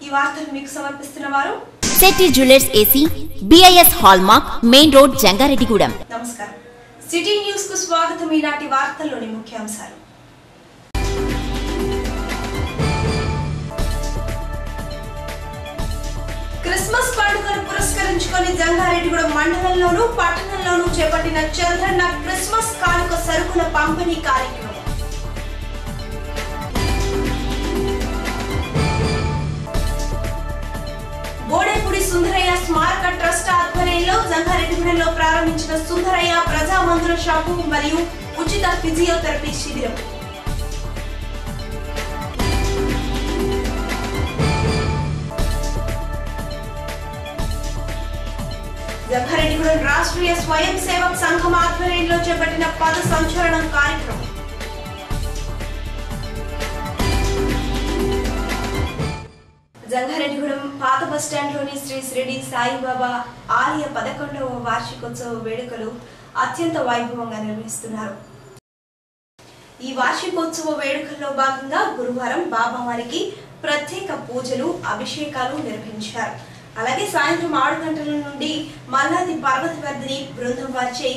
ఈ వార్తలు మీకు సమర్పిస్తున్న వారు Setty jewellers AC BIS hallmark main road Jangareddygudem. నమస్కారం. సిటీ న్యూస్ కు స్వాగతం. ఈనాటి వార్తల్లోని ముఖ్యాంశాలు. క్రిస్మస్ పండుగను పురస్కరించుకొని జంగారెడ్డిగూడెం మండలంలోను పట్టణంలోనూ చేపట్టిన చంద్రన్న క్రిస్మస్ కానుక సరుకుల పంపిణీ కార్యక్రమం. బోడేపూడి సుందరయ్య స్మారక ట్రస్ట్ ఆధ్వర్యంలో జంగారెడ్డిగూడెంలో ప్రారంభించిన సుందరయ్య ప్రజా మందుల షాపు మరియు ఉచిత ఫిజియోథెరపీ శిబిరం. జంగారెడ్డిగూడెం రాష్ట్రీయ స్వయం సేవక్ సంఘం ఆధ్వర్యంలో చేపట్టిన పద సంచలనం కార్యక్రమం. జంగారెడ్డిగూడెం పాత బస్టాండ్లోని శ్రీ షిరిడి సాయిబాబా ఆలయ 11వ వార్షికోత్సవ వేడుకలు అత్యంత వైభవంగా నిర్వహిస్తున్నారు. ఈ వార్షికోత్సవ వేడుకల్లో భాగంగా గురువారం బాబావారికి ప్రత్యేక పూజలు, అభిషేకాలు నిర్వహించారు. అలాగే సాయంత్రం 6 గంటల నుండి మల్లాది పర్వతవర్ధిని బృందం వారిచే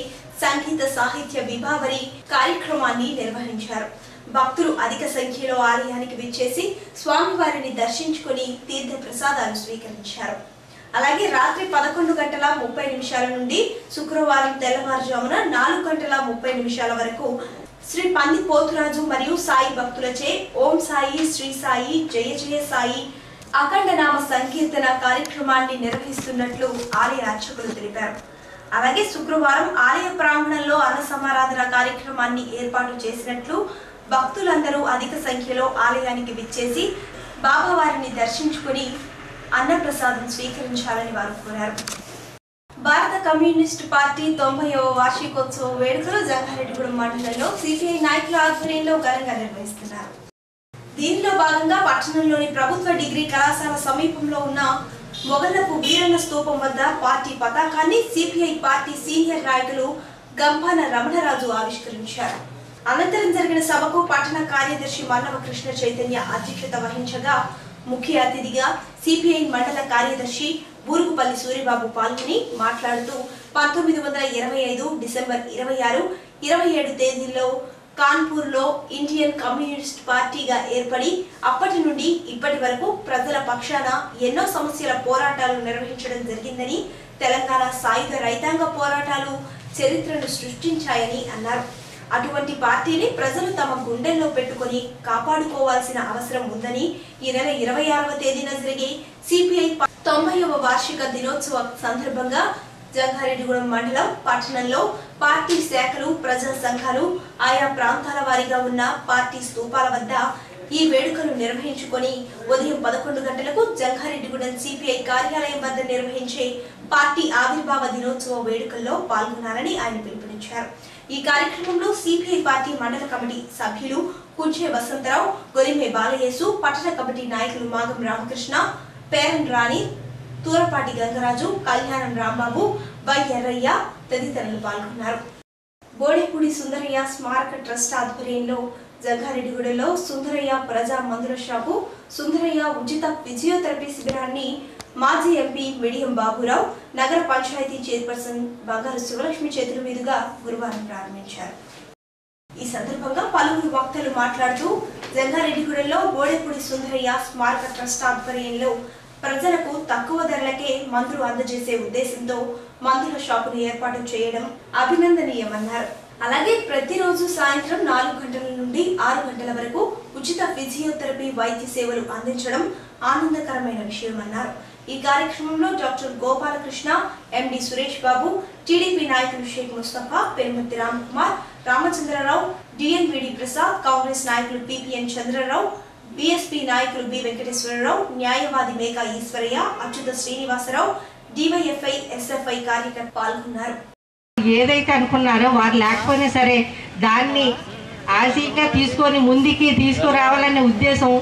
సంగీత సాహిత్య విభావరి కార్యక్రమాన్ని నిర్వహించారు. భక్తులు అధిక సంఖ్యలో ఆలయానికి విచ్చేసి స్వామివారిని దర్శించుకుని తీర్థ ప్రసాదాలు స్వీకరించారు. అలాగే రాత్రి 11:30 నుండి శుక్రవారం తెల్లవారుజామున 4:30 వరకు శ్రీ పంది పోతురాజు మరియు సాయి భక్తులచే ఓం సాయి, శ్రీ సాయి, జయ జయ సాయి అఖండ నామ సంకీర్తన కార్యక్రమాన్ని నిర్వహిస్తున్నట్లు ఆలయ అర్చకులు తెలిపారు. అలాగే శుక్రవారం ఆలయ ప్రాంగణంలో అన్న సమారాధన కార్యక్రమాన్ని ఏర్పాటు చేసినట్లు, భక్తులందరూ అధిక సంఖ్యలో ఆలయానికి విచ్చేసి బాబావారిని దర్శించుకుని అన్నప్రసాదం స్వీకరించాలని వారు కోరారు. భారత కమ్యూనిస్టు పార్టీ 90వ వార్షికోత్సవ వేడుకలు జంగారెడ్డిగూడెం మండలంలో సిపిఐ నాయకుల ఆధ్వర్యంలో ఘనంగా నిర్వహిస్తున్నారు. దీనిలో భాగంగా పట్టణంలోని ప్రభుత్వ డిగ్రీ కళాశాల సమీపంలో ఉన్న మొగలపు వీరన్న స్తూపం వద్ద పార్టీ పతాకాన్ని సిపిఐ పార్టీ సీనియర్ నాయకులు గంపాన రమణరాజు ఆవిష్కరించారు. అనంతరం జరిగిన సభకు పట్టణ కార్యదర్శి మన్నవ కృష్ణ చైతన్య అధ్యక్షత వహించగా ముఖ్య అతిథిగా సిపిఐ మండల కార్యదర్శి బూరుగుపల్లి సూరిబాబు పాల్గొని మాట్లాడుతూ 1925 డిసెంబర్ 26, 27 తేదీల్లో కాన్పూర్లో ఇండియన్ కమ్యూనిస్ట్ పార్టీగా ఏర్పడి అప్పటి నుండి ఇప్పటి వరకు ప్రజల పక్షాన ఎన్నో సమస్యల పోరాటాలు నిర్వహించడం జరిగిందని, తెలంగాణ సాయుధ రైతాంగ పోరాటాలు చరిత్రను సృష్టించాయని అన్నారు. అటువంటి పార్టీని ప్రజలు తమ గుండెల్లో పెట్టుకుని కాపాడుకోవాల్సిన అవసరం ఉందని, ఈ నెల 26వ తేదీన జరిగే సిపిఐ 90వ వార్షిక దినోత్సవ సందర్భంగా జంగారెడ్డిగూడెం మండలం పట్టణంలో పార్టీ శాఖలు, ప్రజా సంఘాలు, ఆయా ప్రాంతాల వారీగా ఉన్న పార్టీ స్తూపాల వద్ద ఈ వేడుకలు నిర్వహించుకొని ఉదయం 11 గంటలకు జంగారెడ్డిగూడెం సిపిఐ కార్యాలయం వద్ద నిర్వహించే పార్టీ ఆవిర్భావ దినోత్సవ వేడుకల్లో పాల్గొనాలని ఆయన పిలుపునిచ్చారు. ఈ కార్యక్రమంలో సిపిఐ పార్టీ మండల కమిటీ సభ్యులు కుంచే వసంతరావు, గొలిమే బాలయేసు, పట్టణ కమిటీ నాయకులు మాగం రామకృష్ణ, పేరన్ రాణి, తూరపాటి గంగరాజు, కళ్యాణం రాంబాబు, వై ఎర్రయ్య తదితరులు పాల్గొన్నారు. బోడేపూడి సుందరయ్య స్మారక ట్రస్ట్ ఆధ్వర్యంలో జంగారెడ్డిగూడెంలో సుందరయ్య ప్రజా మందుల షాపు, సుందరయ్య ఉచిత ఫిజియోథెరపీ శిబిరాన్ని మాజీ ఎంపీ మిడియం బాబురావు, నగర పంచాయతీ చైర్పర్సన్ బంగారు శివలక్ష్మి చేతుల మీదుగా గురువారం ప్రారంభించారు. ఈ సందర్భంగా పలువురు వక్తలు మాట్లాడుతూ జంగారెడ్డిగూడెంలో బోడేపూడి సుందరయ్య స్మారక ట్రస్ట్ ఆధ్వర్యంలో ప్రజలకు తక్కువ ధరలకే మందులు అందజేసే ఉద్దేశంతో మందుల షాపును ఏర్పాటు చేయడం అభినందనీయమన్నారు. అలాగే ప్రతిరోజు సాయంత్రం 4 గంటల నుండి 6 గంటల వరకు ఉచిత ఫిజియోథెరపీ వైద్య సేవలు అందించడం ఆనందకరమైన విషయమన్నారు. ఈ కార్యక్రమంలో డాక్టర్ గోపాలకృష్ణ, ఎండి సురేష్ బాబు, టీడీపీ నాయకులు షేక్ ముస్తఫా, పెనుమర్తి రామ్కుమార్, రామచంద్రరావు, డిఎన్విడి ప్రసాద్, కాంగ్రెస్ నాయకులు పిపిఎన్ చంద్రరావు, బీఎస్పీ నాయకులు బి వెంకటేశ్వరరావు, న్యాయవాది మేకా ఈశ్వరయ్య, అచ్యుత శ్రీనివాసరావు, డివైఎఫ్ఐ, ఎస్ఎఫ్ఐ కార్యకర్తలు పాల్గొన్నారు. ఏదైతే అనుకున్నారో వారు లేకపోయినా సరే దాన్ని ఆశీగా తీసుకొని ముందుకి తీసుకురావాలనే ఉద్దేశం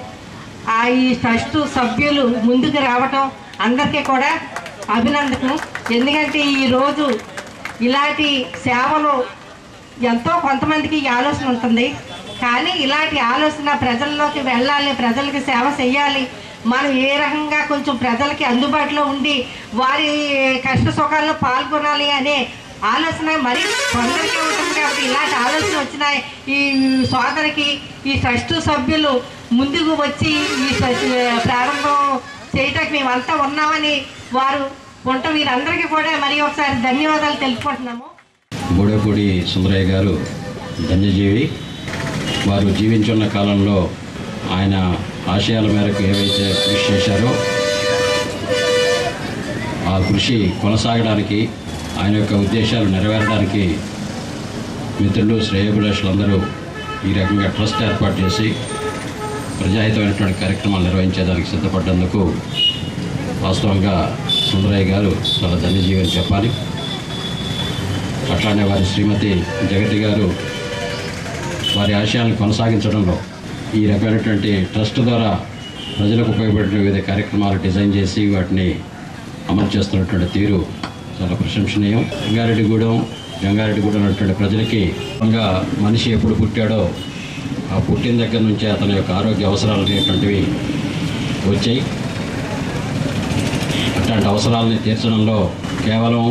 ఈ ట్రస్ట్ సభ్యులు ముందుకు రావటం అందరికీ కూడా అభినందనం. ఎందుకంటే ఈరోజు ఇలాంటి సేవలు ఎంతో కొంతమందికి ఈ ఆలోచన ఉంటుంది, కానీ ఇలాంటి ఆలోచన ప్రజల్లోకి వెళ్ళాలి, ప్రజలకి సేవ చేయాలి, మనం ఏ రకంగా కొంచెం ప్రజలకి అందుబాటులో ఉండి వారి కష్ట సుఖాల్లో పాల్గొనాలి అనే ఆలోచన మరి కొందరికీ ఉంటుంది. కాబట్టి ఇలాంటి ఆలోచన వచ్చినాయి ఈ సోదరికి ఈ ట్రస్ట్ సభ్యులు ముందుకు వచ్చి ఈ ప్రారంభం చేయటానికి మేమంతా ఉన్నామని వారు ఉంటాం. వీరందరికీ కూడా మరి ఒకసారి ధన్యవాదాలు తెలుపుకుంటున్నాము. బోడపూడి సుందరయ్య గారు ధన్యజీవి. వారు జీవించున్న కాలంలో ఆయన ఆశయాల మేరకు ఏవైతే కృషి చేశారో ఆ కృషి కొనసాగడానికి, ఆయన యొక్క ఉద్దేశాలు నెరవేరడానికి మిత్రులు శ్రేయోభిలాషులందరూ ఈ రకంగా ట్రస్ట్ ఏర్పాటు చేసి ప్రజాహితమైనటువంటి కార్యక్రమాలు నిర్వహించేదానికి సిద్ధపడ్డందుకు వాస్తవంగా సుందరయ్య గారు చాలా ధన్యజీవి అని చెప్పాలి. అట్లానే వారి శ్రీమతి జగతి గారు వారి ఆశయాలను కొనసాగించడంలో ఈ రకమైనటువంటి ట్రస్ట్ ద్వారా ప్రజలకు ఉపయోగపడే వివిధ కార్యక్రమాలు డిజైన్ చేసి వాటిని అమలు చేస్తున్నటువంటి తీరు చాలా ప్రశంసనీయం. జంగారెడ్డిగూడెం అనేటువంటి ప్రజలకి మనిషి ఎప్పుడు పుట్టాడో ఆ పుట్టిన దగ్గర నుంచి అతని యొక్క ఆరోగ్య అవసరాలు అనేటువంటివి వచ్చాయి. అట్లాంటి అవసరాలని తీర్చడంలో కేవలం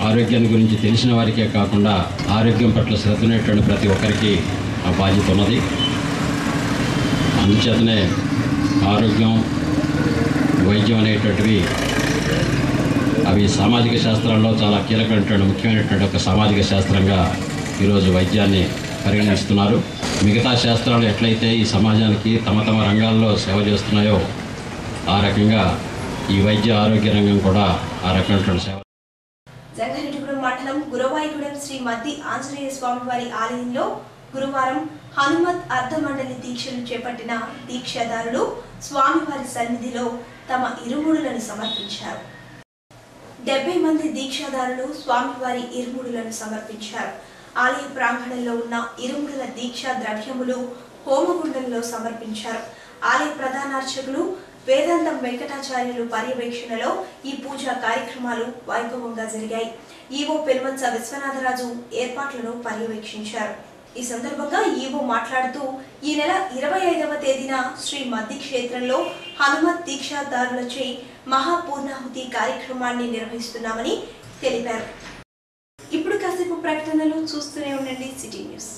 ఆరోగ్యాన్ని గురించి తెలిసిన వారికే కాకుండా ఆరోగ్యం పట్ల శ్రద్ధనేటువంటి ప్రతి ఒక్కరికి ఆ బాధ్యత ఉన్నది. అందుచేతనే ఆరోగ్యం, వైద్యం అనేటువంటివి అవి సామాజిక శాస్త్రాల్లో చాలా కీలకమైనటువంటి ముఖ్యమైనటువంటి ఒక సామాజిక శాస్త్రంగా ఈరోజు వైద్యాన్ని పరిగణిస్తున్నారు. మిగతా శాస్త్రాలు ఎట్లయితే ఈ సమాజానికి తమ తమ రంగాల్లో సేవ చేస్తున్నాయో ఆ రకంగా ఈ వైద్య ఆరోగ్య రంగం కూడా ఆ రకమైనటువంటి సేవ. జంగారెడ్డిగూడెం మండలం గురవాయిగూడెం శ్రీ మద్ది ఆంజనేయ స్వామివారి ఆలయంలో గురువారం హనుమత్ అర్ధమండలి దీక్షలు చేపట్టిన దీక్షాదారులు స్వామివారి సన్నిధిలో తమ ఇరుముడులను సమర్పించారు. 70 మంది దీక్షాదారులు స్వామివారి ఇరుముడులను సమర్పించారు. ఆలయ ప్రాంగణంలో ఉన్న ఇరుముడుల దీక్షా ద్రవ్యములు హోమగుండంలో సమర్పించారు. ఆలయ ప్రధానార్చకులు వేదాంతం వెంకటాచార్యులు పర్యవేక్షణలో ఈ పూజా కార్యక్రమాలు వైభవంగా జరిగాయి. ఈవో పెనుమంచ విశ్వనాథరాజు ఏర్పాట్లను పర్యవేక్షించారు. ఈ సందర్భంగా ఈవో మాట్లాడుతూ ఈ నెల 25వ తేదీన శ్రీ మద్ది క్షేత్రంలో హనుమత్ దీక్షాదారులచే మహాపూర్ణాహుతి కార్యక్రమాన్ని నిర్వహిస్తున్నామని తెలిపారు. ఇప్పుడు కాసేపు ప్రకటనలు చూస్తూనే ఉండండి city news.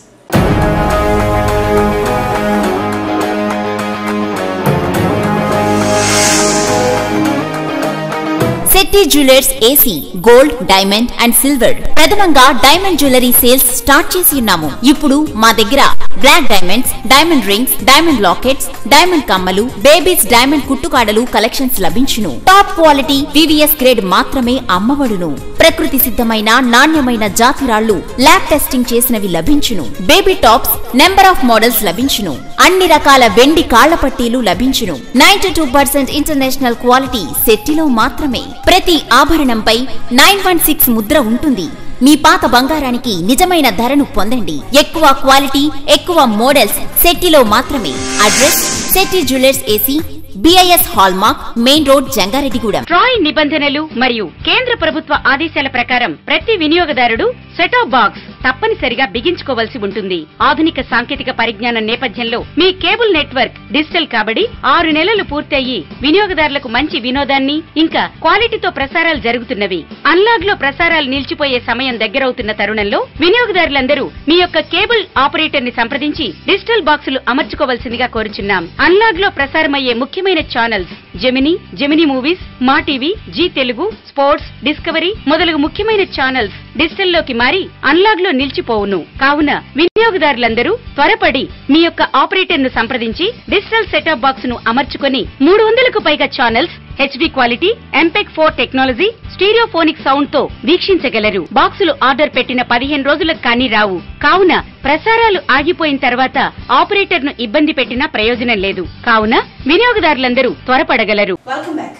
Shetty jewellers AC gold, diamond and silver ప్రథమంగా డైమండ్ జ్యువెలరీ సేల్స్ స్టార్ట్ చేసి ఉన్నాము. ఇప్పుడు మా దగ్గర black diamonds, diamond rings, diamond lockets, diamond కమ్మలు, బేబీస్ డైమండ్ కుట్టుకాడలు కలెక్షన్స్ లభించును. టాప్ క్వాలిటీ వివిఎస్ గ్రేడ్ మాత్రమే అమ్మబడును. ప్రకృతి సిద్ధమైన నాణ్యమైన జాతిరాళ్లు ల్యాబ్ టెస్టింగ్ చేసినవి లభించును. Baby tops number of models లభించును. అన్ని రకాల వెండి కాళ్ల పట్టీలు లభించును. 92% ఇంటర్నేషనల్ క్వాలిటీ శెట్టిలో మాత్రమే. ప్రతి ఆభరణంపై 916 ముద్ర ఉంటుంది. మీ పాత బంగారానికి నిజమైన ధరను పొందండి. ఎక్కువ క్వాలిటీ, ఎక్కువ మోడల్స్ శెట్టిలో మాత్రమే. Address Shetty jewellers AC, BIS hallmark, main road, Jangareddygudem. TRAI నిబంధనలు మరియు కేంద్ర ప్రభుత్వ ఆదేశాల ప్రకారం ప్రతి వినియోగదారుడు సెటాప్ బాక్స్ తప్పనిసరిగా బిగించుకోవాల్సి ఉంటుంది. ఆధునిక సాంకేతిక పరిజ్ఞానం నేపథ్యంలో మీ కేబుల్ నెట్వర్క్ డిజిటల్ కాబడి 6 నెలలు పూర్తయి వినియోగదారులకు మంచి వినోదాన్ని ఇంకా క్వాలిటీతో ప్రసారాలు జరుగుతున్నవి. అన్లాగ్ లో ప్రసారాలు నిలిచిపోయే సమయం దగ్గరవుతున్న తరుణంలో వినియోగదారులందరూ మీ యొక్క కేబుల్ ఆపరేటర్ ని సంప్రదించి డిజిటల్ బాక్సులు అమర్చుకోవాల్సిందిగా కోరుచున్నాం. అన్లాగ్ లో ప్రసారమయ్యే ముఖ్యమైన channels Gemini Movies, Maa TV, Zee Telugu, sports, discovery మొదలగు ముఖ్యమైన ఛానల్స్ డిజిటల్ లోకి మారి అన్లాగ్ లో నిలిచిపోవును. కావున వినియోగదారులందరూ త్వరపడి మీ యొక్క ఆపరేటర్ ను సంప్రదించి డిజిటల్ సెటప్ బాక్స్ ను అమర్చుకొని 300కు పైగా channels HD quality, MPEG 4 technology, stereophonic sound తో వీక్షించగలరు. బాక్సులు ఆర్డర్ పెట్టిన 15 రోజులకు కానీ రావు. కావున ప్రసారాలు ఆగిపోయిన తర్వాత ఆపరేటర్ ను ఇబ్బంది పెట్టినా ప్రయోజనం లేదు. కావున వినియోగదారులందరూ త్వరపడగలరు. Welcome back.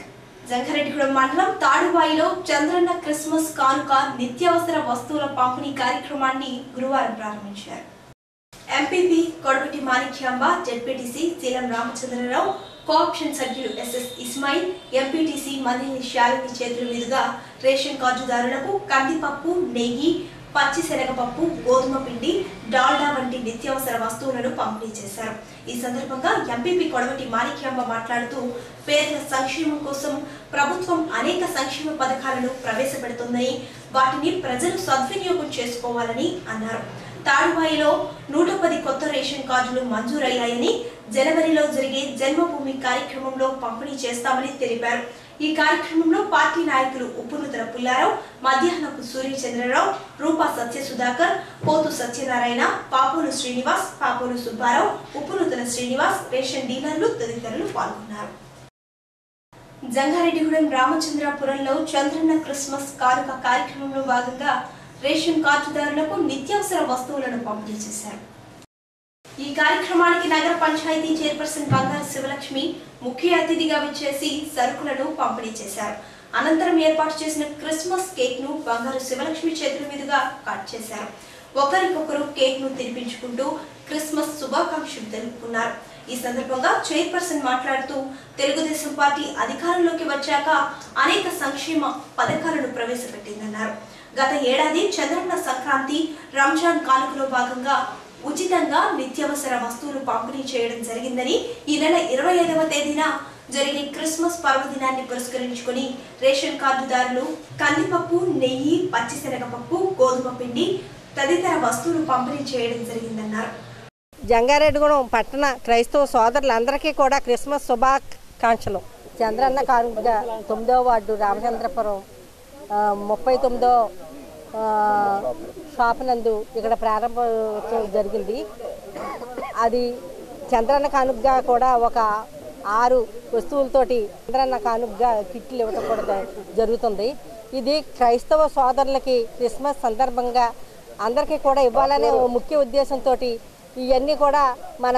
జంగారెడ్డిగూడెం మండలం తాడువాయిలో చంద్రన్న క్రిస్మస్ కానుక నిత్యావసర వస్తువుల పంపిణీ కార్యక్రమాన్ని గురువారం ప్రారంభించారు. ఎంపీపీ కొడపటి మాణిక్యాంబ, జెడ్పీటీసీ శీలం రామచంద్రరావు, కోఆప్షన్ సభ్యులు ఎస్ఎస్ ఇస్మాయిల్, ఎంపీటీసీ మనేని శాలిని చేతుల మీదుగా రేషన్ కార్డుదారులకు కందిపప్పు, నెయ్యి, పచ్చి శనగపప్పు, గోధుమ పిండి, డాల్డా వంటి నిత్యావసర వస్తువులను పంపిణీ చేశారు. ఈ సందర్భంగా ఎంపీపీ కొడవటి మాణిక్యాంబ మాట్లాడుతూ పేదల సంక్షేమం కోసం ప్రభుత్వం అనేక సంక్షేమ పథకాలను ప్రవేశపెడుతుందని, వాటిని ప్రజలు సద్వినియోగం చేసుకోవాలని అన్నారు. తాడువాయిలో 110 కొత్త రేషన్ కార్డులు మంజూరయ్యాయని, జనవరిలో జరిగే జన్మభూమి కార్యక్రమంలో పంపిణీ చేస్తామని తెలిపారు. ఈ కార్యక్రమంలో పార్టీ నాయకులు ఉప్పునూతల పుల్లారావు, మధ్యాహ్నపు సూర్యచంద్రరావు, రూపా సత్యసుధాకర్, పోతు సత్యనారాయణ, పాపోలు శ్రీనివాస్, పాపోలు సుబ్బారావు, ఉప్పునూతల శ్రీనివాస్, రేషన్ డీలర్లు తదితరులు పాల్గొన్నారు. జంగారెడ్డిగూడెం రామచంద్రాపురంలో చంద్రన్న క్రిస్మస్ కానుక కార్యక్రమంలో భాగంగా రేషన్ కార్డుదారులకు నిత్యావసర వస్తువులను పంపిణీ చేశారు. ఈ కార్యక్రమానికి నగర పంచాయతీ చైర్పర్సన్ బంగారు శివలక్ష్మి ముఖ్య అతిథిగా విచ్చేసి సరుకులను పంపిణీ చేశారు. అనంతరం ఏర్పాటు చేసిన క్రిస్మస్ కేక్ ను బంగారు శివలక్ష్మి చేతుల మీదుగా కట్ చేశారు. ఒకరికొకరు కేక్ ను తినిపించుకుంటూ క్రిస్మస్ శుభాకాంక్షలు తెలుపుకున్నారు. ఈ సందర్భంగా చైర్పర్సన్ మాట్లాడుతూ తెలుగుదేశం పార్టీ అధికారంలోకి వచ్చాక అనేక సంక్షేమ పథకాలను ప్రవేశపెట్టిందన్నారు. గత ఏడాది చంద్రన్న సంక్రాంతి, రంజాన్ కానుకలో భాగంగా ఉచితంగా నిత్యావసర వస్తువులు పంపిణీ చేయడం జరిగిందని, ఈ నెల 25వ తేదీన జరిగే క్రిస్మస్ పర్వదినాన్ని పురస్కరించుకుని రేషన్ కార్డుదారులు కందిపప్పు, నెయ్యి, పచ్చిశనగపప్పు, గోధుమ పిండి తదితర వస్తువులు పంపిణీ చేయడం జరిగిందన్నారు. జంగారెడ్డిగూడెం పట్టణ క్రైస్తవ సోదరులందరికీ కూడా క్రిస్మస్ శుభాకాంక్షలు. చంద్రన్న కానుకగా 9వ వార్డు రామచంద్రపురం 39వ షాప్ నందు ఇక్కడ ప్రారంభోత్సవం జరిగింది. అది చంద్రన్న కానుకగా కూడా ఒక 6 వస్తువులతోటి చంద్రన్న కానుకగా కిట్లు ఇవ్వడం కూడా జరుగుతుంది. ఇది క్రైస్తవ సోదరులకి క్రిస్మస్ సందర్భంగా అందరికీ కూడా ఇవ్వాలనే ముఖ్య ఉద్దేశంతో ఇవన్నీ కూడా మన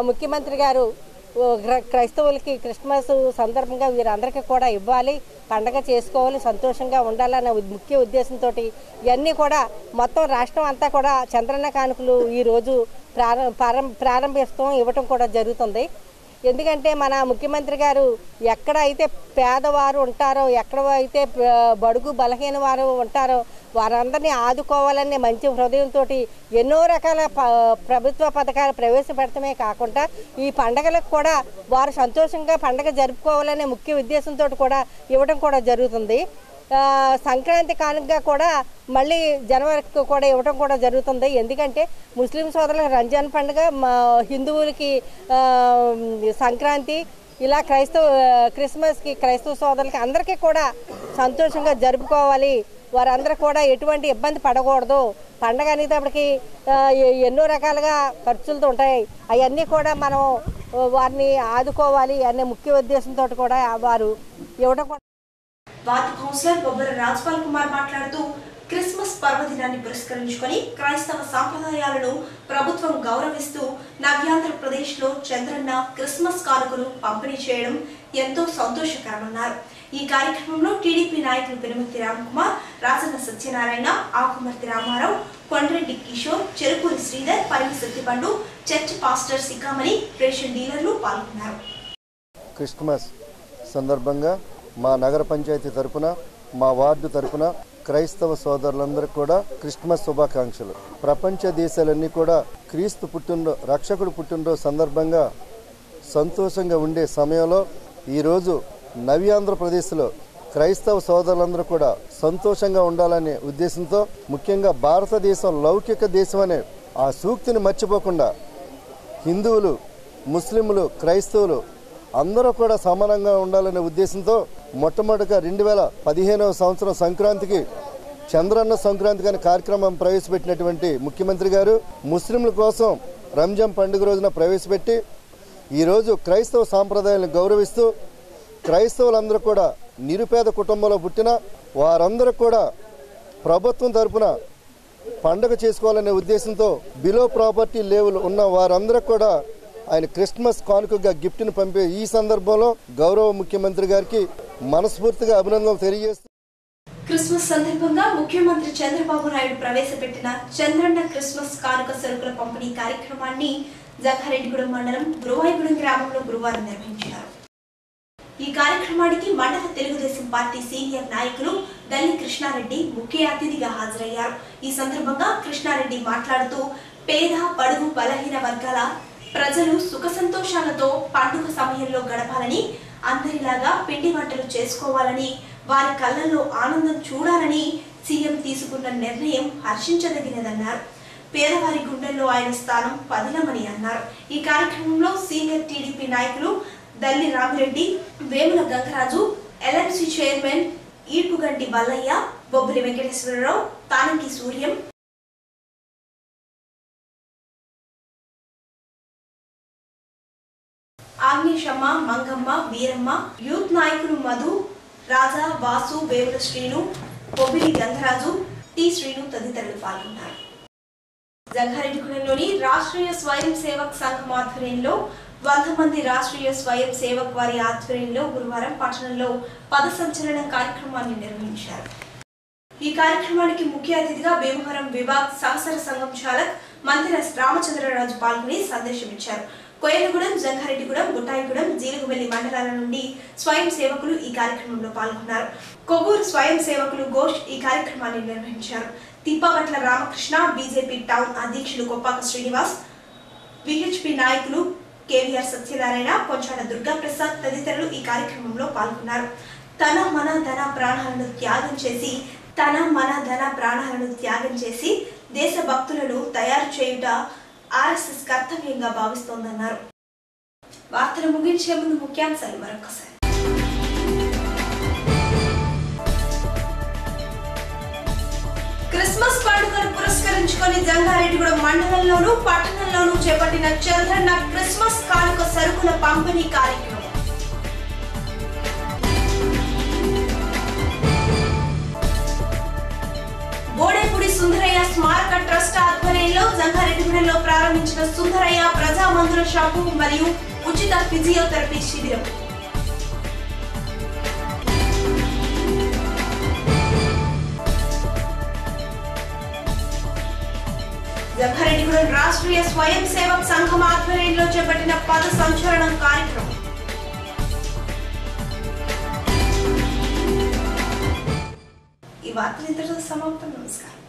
ముఖ్యమంత్రి గారు క్రైస్తవులకి క్రిస్మస్ సందర్భంగా వీరందరికీ కూడా ఇవ్వాలి, పండగ చేసుకోవాలి, సంతోషంగా ఉండాలన్న ముఖ్య ఉద్దేశంతో ఇవన్నీ కూడా మొత్తం రాష్ట్రం అంతా కూడా చంద్రన్న కానుకలు ఈరోజు ప్రారంభిస్తాం ఇవ్వటం కూడా జరుగుతుంది. ఎందుకంటే మన ముఖ్యమంత్రి గారు ఎక్కడైతే పేదవారు ఉంటారో, ఎక్కడైతే బడుగు బలహీన వారు ఉంటారో వారందరినీ ఆదుకోవాలనే మంచి హృదయంతో ఎన్నో రకాల ప్రభుత్వ పథకాలు ప్రవేశపెడటమే కాకుండా ఈ పండగలకు కూడా వారు సంతోషంగా పండగ జరుపుకోవాలనే ముఖ్య ఉద్దేశంతో కూడా ఇవ్వడం కూడా జరుగుతుంది. సంక్రాంతి కానుకగా కూడా మళ్ళీ జనవరికి కూడా ఇవ్వడం కూడా జరుగుతుంది. ఎందుకంటే ముస్లిం సోదరులకు రంజాన్ పండుగ, హిందువులకి సంక్రాంతి, ఇలా క్రిస్మస్కి క్రైస్తవ సోదరులకి అందరికీ కూడా సంతోషంగా జరుపుకోవాలి, వారందరూ కూడా ఎటువంటి ఇబ్బంది పడకూడదు, పండగ అనేటప్పటికి ఎన్నో రకాలుగా ఖర్చులతో ఉంటాయి, అవన్నీ కూడా మనం వారిని ఆదుకోవాలి అనే ముఖ్య ఉద్దేశంతో కూడా వారు ఇవ్వడం. వార్డు కౌన్సిలర్ బొబ్బర రాజ్పాల్ కుమార్ మాట్లాడుతూ క్రిస్మస్ పర్వదినాన్ని పురస్కరించుకొని క్రైస్తవ సాంప్రదాయాలను ప్రభుత్వం గౌరవిస్తూ నవ్యాంధ్రప్రదేశ్ లో చంద్రన్న క్రిస్మస్ కానుకలు పంపిణీ చేయడం ఎంతో సంతోషకరమన్నారు. ఈ కార్యక్రమంలో టీడీపీ నాయకులు Penumathi Ramakumar, Rajanna Satyanarayana, Akumarthi Ramarao, Kondreddy Kishore, Cherukuri Sridhar, Parimi Satyapandu, church pastor Sikamani, ration డీలర్లు పాల్గొన్నారు. క్రిస్మస్ సందర్భంగా మా నగర పంచాయతీ తరపున, మా వార్డు తరపున క్రైస్తవ సోదరులందరికీ కూడా క్రిస్మస్ శుభాకాంక్షలు. ప్రపంచ దేశాలన్నీ కూడా క్రీస్తు రక్షకుడు పుట్టినరోజు సందర్భంగా సంతోషంగా ఉండే సమయంలో ఈరోజు నవ్యాంధ్రప్రదేశ్లో క్రైస్తవ సోదరులందరూ కూడా సంతోషంగా ఉండాలనే ఉద్దేశంతో, ముఖ్యంగా భారతదేశం లౌకిక దేశం అనే ఆ సూక్తిని మర్చిపోకుండా హిందువులు, ముస్లింలు, క్రైస్తవులు అందరూ కూడా సమానంగా ఉండాలనే ఉద్దేశంతో మొట్టమొదటిగా 2015వ సంవత్సరం సంక్రాంతికి చంద్రన్న సంక్రాంతి అనే కార్యక్రమం ప్రవేశపెట్టినటువంటి ముఖ్యమంత్రి గారు ముస్లింల కోసం రంజాన్ పండుగ రోజున ప్రవేశపెట్టి ఈరోజు క్రైస్తవ సాంప్రదాయాలను గౌరవిస్తూ క్రైస్తవులందరూ కూడా నిరుపేద కుటుంబంలో పుట్టిన వారందరూ కూడా ప్రభుత్వం తరపున పండుగ చేసుకోవాలనే ఉద్దేశంతో బిలో ప్రాపర్టీ లెవెల్ ఉన్న వారందరూ కూడా ఆయన క్రిస్మస్ కానుకగా గిఫ్ట్ను పంపే ఈ సందర్భంలో గౌరవ ముఖ్యమంత్రి గారికి మనస్ఫూర్తిగా అభినందనలు తెలియజేస్తూ, క్రిస్మస్ సందర్భంగా ముఖ్యమంత్రి చంద్రబాబు నాయుడు ప్రవేశపెట్టిన చంద్రన్న క్రిస్మస్ కానుక సరుకుల పంపిణీ కార్యక్రమాన్ని జంగారెడ్డిగూడెం మండలం గురువాయిగూడెం గ్రామంలో గురువారం నిర్వహించారు. ఈ కార్యక్రమానికి మండల తెలుగుదేశం పార్టీ సీనియర్ నాయకులు దల్లి కృష్ణారెడ్డి ముఖ్య అతిథిగా హాజరయ్యారు. ఈ సందర్భంగా కృష్ణారెడ్డి మాట్లాడుతూ పేద బడుగు బలహీన వర్గాల ప్రజలు సుఖ సంతోషాలతో పండుగ సమయంలో గడపాలని, అందరిలాగా పిండి వంటలు చేసుకోవాలని, వారి కళ్ళల్లో ఆనందం చూడాలని సీఎం తీసుకున్న నిర్ణయం హర్షించదగినదన్నారు. పేదవారి గుండెల్లో ఆయన స్థానం పదిలమని అన్నారు. ఈ కార్యక్రమంలో సీనియర్ టీడీపీ నాయకులు Dalli Ramireddy, Vemula Gangaraju, LMC chairman Eedpuganti Ballayya, Bobbili Venkateswararao, Tananki Suryam, Agnesamma, Mangamma, Veeramma, youth నాయకులు మధు, రాజా, వాసు, వేముల శ్రీను, బొబ్బిలి గంగరాజు, టి శ్రీను తదితరులు పాల్గొన్నారు. జంగారెడ్డిగూడెంలోని రాష్ట్రీయ స్వయం సేవక్ సంఘం ఆధ్వర్యంలో 100 మంది రాష్ట్రీయ స్వయం సేవక్ వారి ఆధ్వర్యంలో గురువారం పట్టణంలో పద సంచలనం కార్యక్రమాన్ని నిర్వహించారు. ఈ కార్యక్రమానికి ముఖ్య అతిథిగా భీమవరం విభాగ్ సహసర సంఘం చాలక్ మంత్రి రామచంద్రరాజు పాల్గొని సందేశం ఇచ్చారు. కోయలగూడెం, జంగారెడ్డిగూడెం, బుట్టాయిగూడెం, జీలుగుబెల్లి మండలాల నుండి స్వయం సేవకులు ఈ కార్యక్రమంలో పాల్గొన్నారు. కొవ్వూరు స్వయం సేవకులు ఘోష్ ఈ కార్యక్రమాన్ని నిర్వహించారు. తిప్పావట్ల రామకృష్ణ, బీజేపీ టౌన్ అధ్యక్షులు కొప్పాక శ్రీనివాస్, విహెచ్పి నాయకులు కేవీఆర్ సత్యనారాయణ, కొంచాడ దుర్గాప్రసాద్ తదితరులు ఈ కార్యక్రమంలో పాల్గొన్నారు. తన మన ధన ప్రాణాలను త్యాగం చేసి దేశభక్తులను తయారు చేయుట ఆర్ఎస్ఎస్ కర్తవ్యంగా భావిస్తోందన్నారు. వార్తలు ముగించే ముందు ముఖ్యాంశాలు మరొకసారి. క్రిస్మస్ పండుగను పురస్కరించుకొని జంగారెడ్డిగూడెం మండలంలోను పట్టణంలోనూ చేపట్టిన చంద్రన్న క్రిస్మస్ కానుక సరుకుల పంపిణీ కార్యక్రమం. బోడేపూడి సుందరయ్య స్మారక ట్రస్ట్ ఆధ్వర్యంలో జంగారెడ్డిగూడెంలో ప్రారంభించిన సుందరయ్య ప్రజా మందుల షాపు మరియు ఉచిత ఫిజియోథెరపీ శిబిరం. జంగారెడ్డిగూడెం రాష్ట్రీయ స్వయం సేవక్ సంఘం ఆధ్వర్యంలో చేపట్టిన పద సంచలనం కార్యక్రమం. ఈ వార్తలు ఇంతటితో సమాప్తం. నమస్కారం.